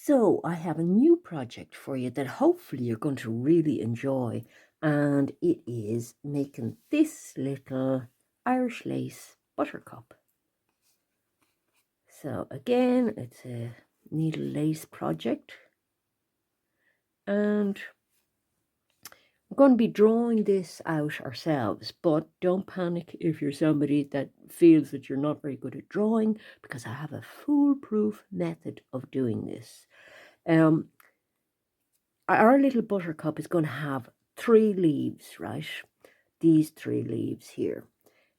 So I have a new project for you that hopefully you're going to really enjoy, and it is making this little Irish lace buttercup. So again, it's a needle lace project, and we're going to be drawing this out ourselves, but don't panic if you're somebody that feels that you're not very good at drawing, because I have a foolproof method of doing this. Our little buttercup is going to have 3 leaves, right? These 3 leaves here.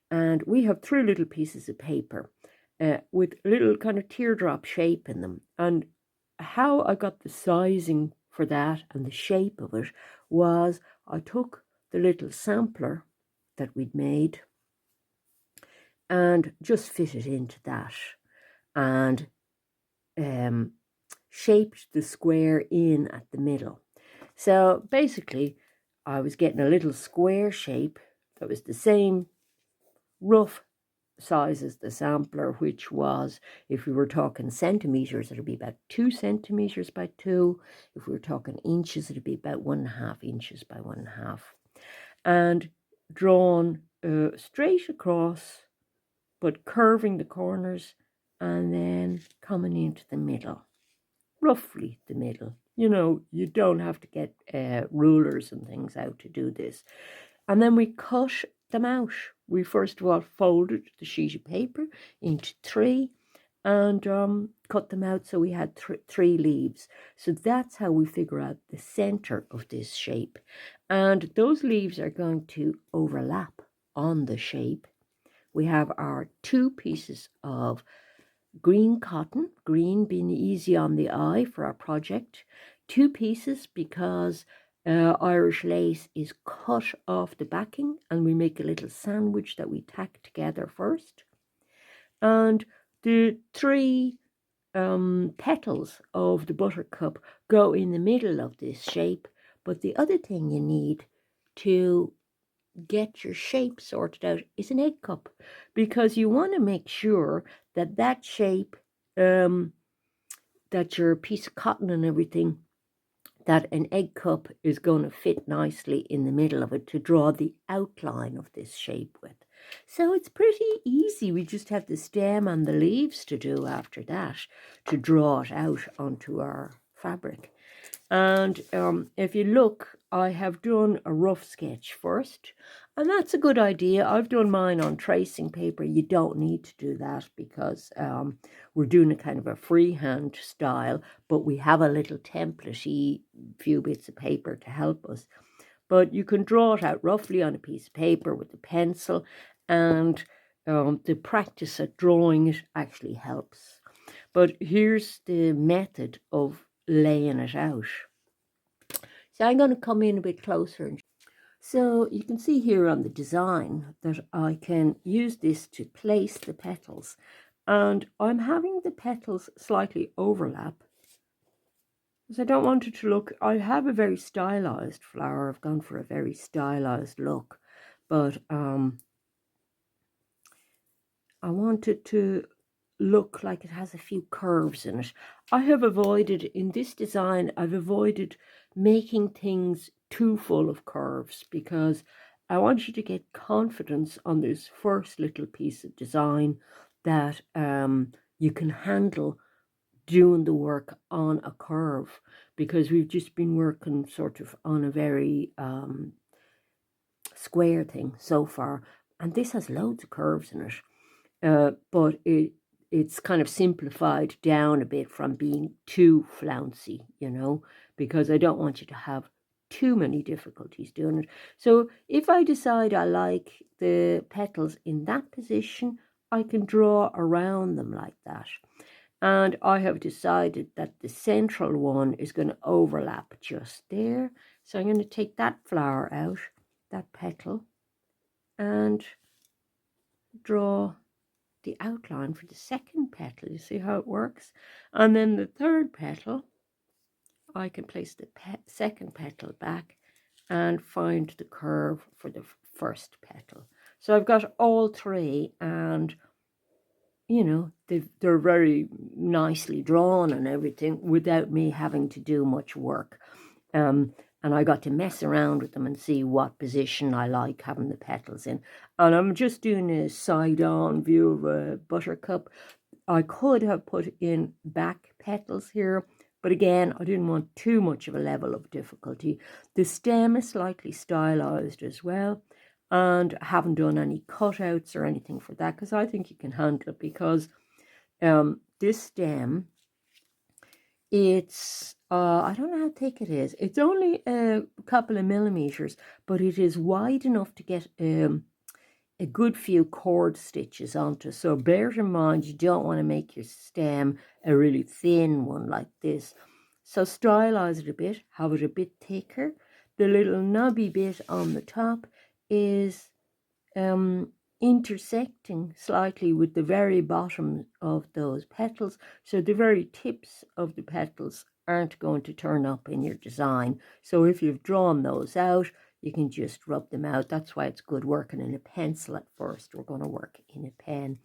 And we have 3 little pieces of paper with little kind of teardrop shape in them. And how I got the sizing for that and the shape of it was I took the little sampler that we'd made and just fit it into that and shaped the square in at the middle. So basically, I was getting a little square shape that was the same rough size as the sampler, which was, if we were talking centimeters, it'd be about 2 centimeters by 2. If we were talking inches, it'd be about 1.5 inches by 1.5. And drawn straight across, but curving the corners and then coming into the middle, roughly the middle. You know, you don't have to get rulers and things out to do this. And then we cut them out. We first of all folded the sheet of paper into 3 and cut them out so we had 3 leaves. So that's how we figure out the center of this shape. And those leaves are going to overlap on the shape. We have our 2 pieces of green cotton, green being easy on the eye for our project. 2 pieces because Irish lace is cut off the backing and we make a little sandwich that we tack together first. And the 3 petals of the buttercup go in the middle of this shape. But the other thing you need to get your shape sorted out is an egg cup, because you want to make sure that that shape, that your piece of cotton and everything, that an egg cup is going to fit nicely in the middle of it to draw the outline of this shape with. So it's pretty easy. We just have the stem and the leaves to do after that to draw it out onto our fabric. And if you look, I have done a rough sketch first, and that's a good idea. I've done mine on tracing paper. You don't need to do that because we're doing a kind of a freehand style, but we have a little template-y few bits of paper to help us. But you can draw it out roughly on a piece of paper with a pencil, and the practice at drawing it actually helps. But here's the method of laying it out. So I'm going to come in a bit closer. So you can see here on the design that I can use this to place the petals. And I'm having the petals slightly overlap, because I don't want it to look, I have a very stylized flower. I've gone for a very stylized look. But I want it to look like it has a few curves in it. I have avoided, in this design, I've avoided making things too full of curves, because I want you to get confidence on this first little piece of design that you can handle doing the work on a curve, because we've just been working sort of on a very square thing so far, and this has loads of curves in it, but it's kind of simplified down a bit from being too flouncy, you know, because I don't want you to have too many difficulties doing it. So if I decide I like the petals in that position, I can draw around them like that. And I have decided that the central one is going to overlap just there. So I'm going to take that flower out, that petal, and draw the outline for the second petal. You see how it works? And then the third petal, I can place the second petal back and find the curve for the first petal. So I've got all 3, and you know, they're very nicely drawn and everything without me having to do much work. And I got to mess around with them and see what position I like having the petals in. And I'm just doing a side-on view of a buttercup. I could have put in back petals here, but again, I didn't want too much of a level of difficulty. The stem is slightly stylized as well, and I haven't done any cutouts or anything for that because I think you can handle it, because this stem, it's I don't know how thick it is. It's only a couple of millimeters, but it is wide enough to get a good few cord stitches onto. So bear in mind, you don't want to make your stem a really thin one like this. So stylize it a bit, have it a bit thicker. The little knobby bit on the top is intersecting slightly with the very bottom of those petals, so the very tips of the petals aren't going to turn up in your design. So if you've drawn those out, you can just rub them out. That's why it's good working in a pencil at first. We're going to work in a pen.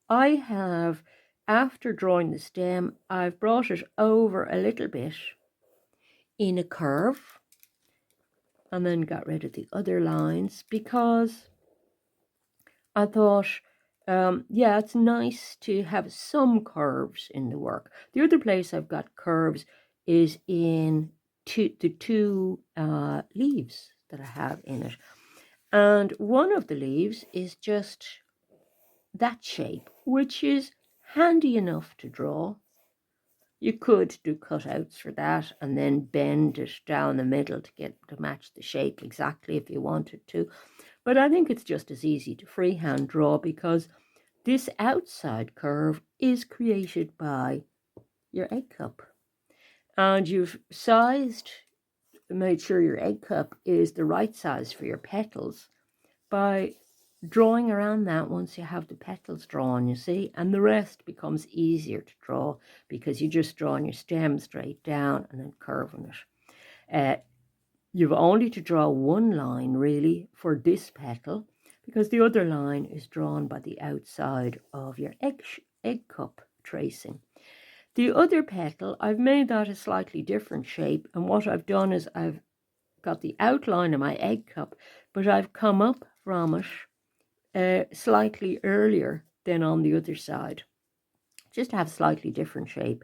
I have, after drawing the stem, I've brought it over a little bit in a curve and then got rid of the other lines, because I thought, yeah, it's nice to have some curves in the work. The other place I've got curves is in the two leaves that I have in it. And one of the leaves is just that shape, which is handy enough to draw. You could do cutouts for that and then bend it down the middle to match the shape exactly if you wanted to. But I think it's just as easy to freehand draw, because this outside curve is created by your egg cup. And you've made sure your egg cup is the right size for your petals by drawing around that once you have the petals drawn, you see, and the rest becomes easier to draw because you're just drawing your stem straight down and then curving it. You've only to draw one line really for this petal, because the other line is drawn by the outside of your egg cup tracing. The other petal, I've made that a slightly different shape, and what I've done is I've got the outline of my egg cup, but I've come up from it slightly earlier than on the other side, just to have a slightly different shape,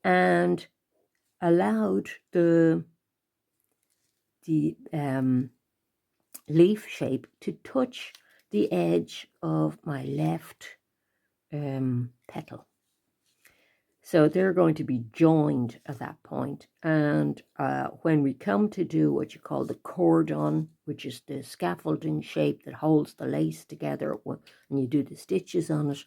and allowed the leaf shape to touch the edge of my left petal. So they're going to be joined at that point. And when we come to do what you call the cordon, which is the scaffolding shape that holds the lace together when you do the stitches on it,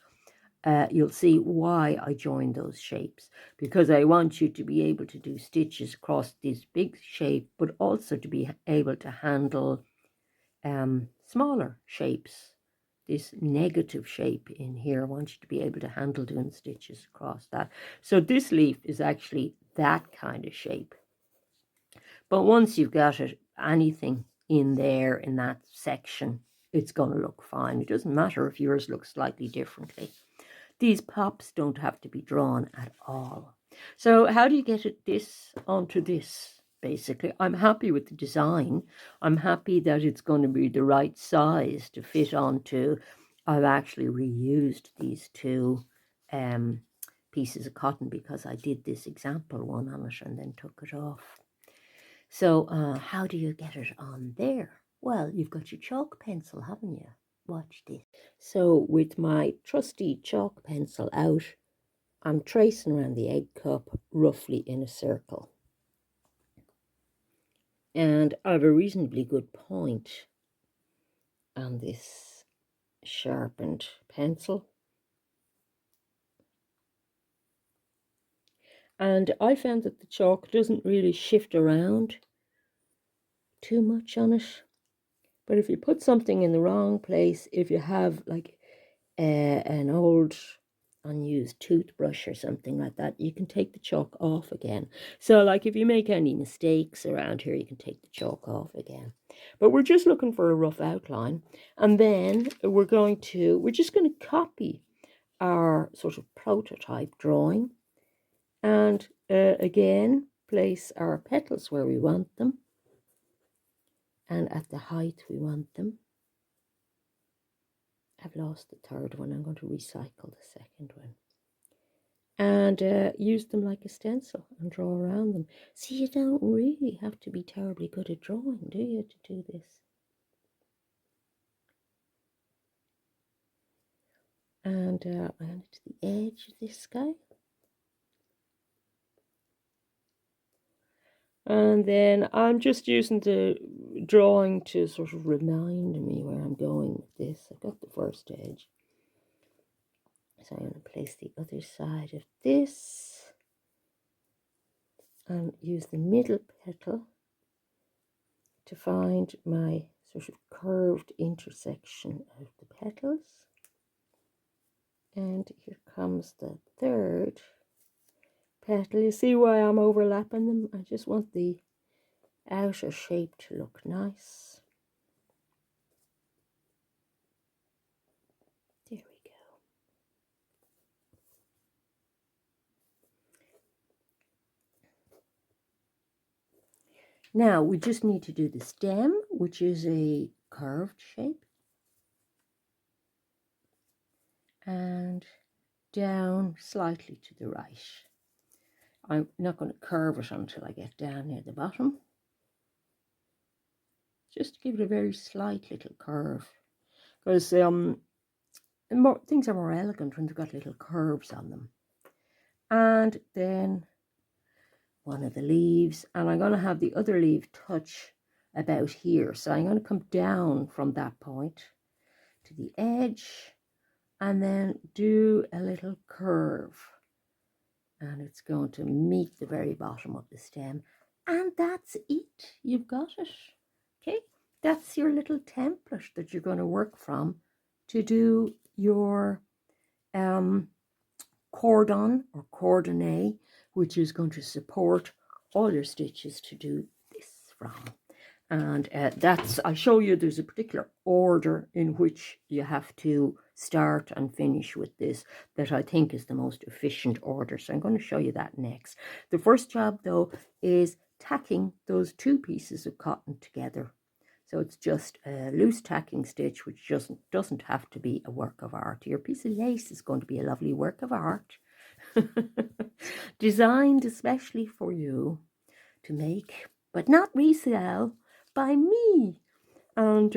you'll see why I joined those shapes, because I want you to be able to do stitches across this big shape, but also to be able to handle smaller shapes. This negative shape in here, I want you to be able to handle doing stitches across that. So this leaf is actually that kind of shape. But once you've got anything in there in that section, it's going to look fine. It doesn't matter if yours looks slightly differently. These pops don't have to be drawn at all. So how do you get this onto this? Basically, I'm happy with the design. I'm happy that it's going to be the right size to fit onto. I've actually reused these two pieces of cotton because I did this example one on it and then took it off. So how do you get it on there? Well, you've got your chalk pencil, haven't you? Watch this. So with my trusty chalk pencil out, I'm tracing around the egg cup roughly in a circle. And I have a reasonably good point on this sharpened pencil. And I found that the chalk doesn't really shift around too much on it. But if you put something in the wrong place, if you have like an old unused toothbrush or something like that, you can take the chalk off again. So like if you make any mistakes around here, you can take the chalk off again. But we're just looking for a rough outline, and then we're just going to copy our sort of prototype drawing, and again place our petals where we want them and at the height we want them. I've lost the third one. I'm going to recycle the second one. And use them like a stencil and draw around them. See, you don't really have to be terribly good at drawing, do you, to do this? And I add it to the edge of this guy. And then I'm just using the drawing to sort of remind me where I'm going with this. I've got the first edge. So I'm going to place the other side of this and use the middle petal to find my sort of curved intersection of the petals. And here comes the third petal. You see why I'm overlapping them? I just want the outer shape to look nice. There we go. Now we just need to do the stem, which is a curved shape. And down slightly to the right. I'm not going to curve it until I get down near the bottom. Just to give it a very slight little curve. Because things are more elegant when they've got little curves on them. And then one of the leaves, and I'm going to have the other leaf touch about here. So I'm going to come down from that point to the edge and then do a little curve. And it's going to meet the very bottom of the stem. And that's it. You've got it. Okay, that's your little template that you're going to work from to do your cordon or cordonnet, which is going to support all your stitches to do this from. And I show you there's a particular order in which you have to start and finish with this that I think is the most efficient order. So I'm going to show you that next. The first job though is tacking those two pieces of cotton together. So it's just a loose tacking stitch, which doesn't have to be a work of art. Your piece of lace is going to be a lovely work of art. Designed especially for you to make, but not resell, by me. And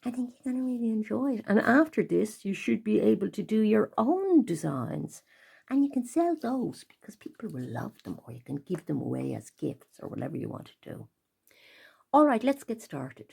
I think you're going to really enjoy it. And after this, you should be able to do your own designs. And you can sell those because people will love them, or you can give them away as gifts or whatever you want to do. All right, let's get started.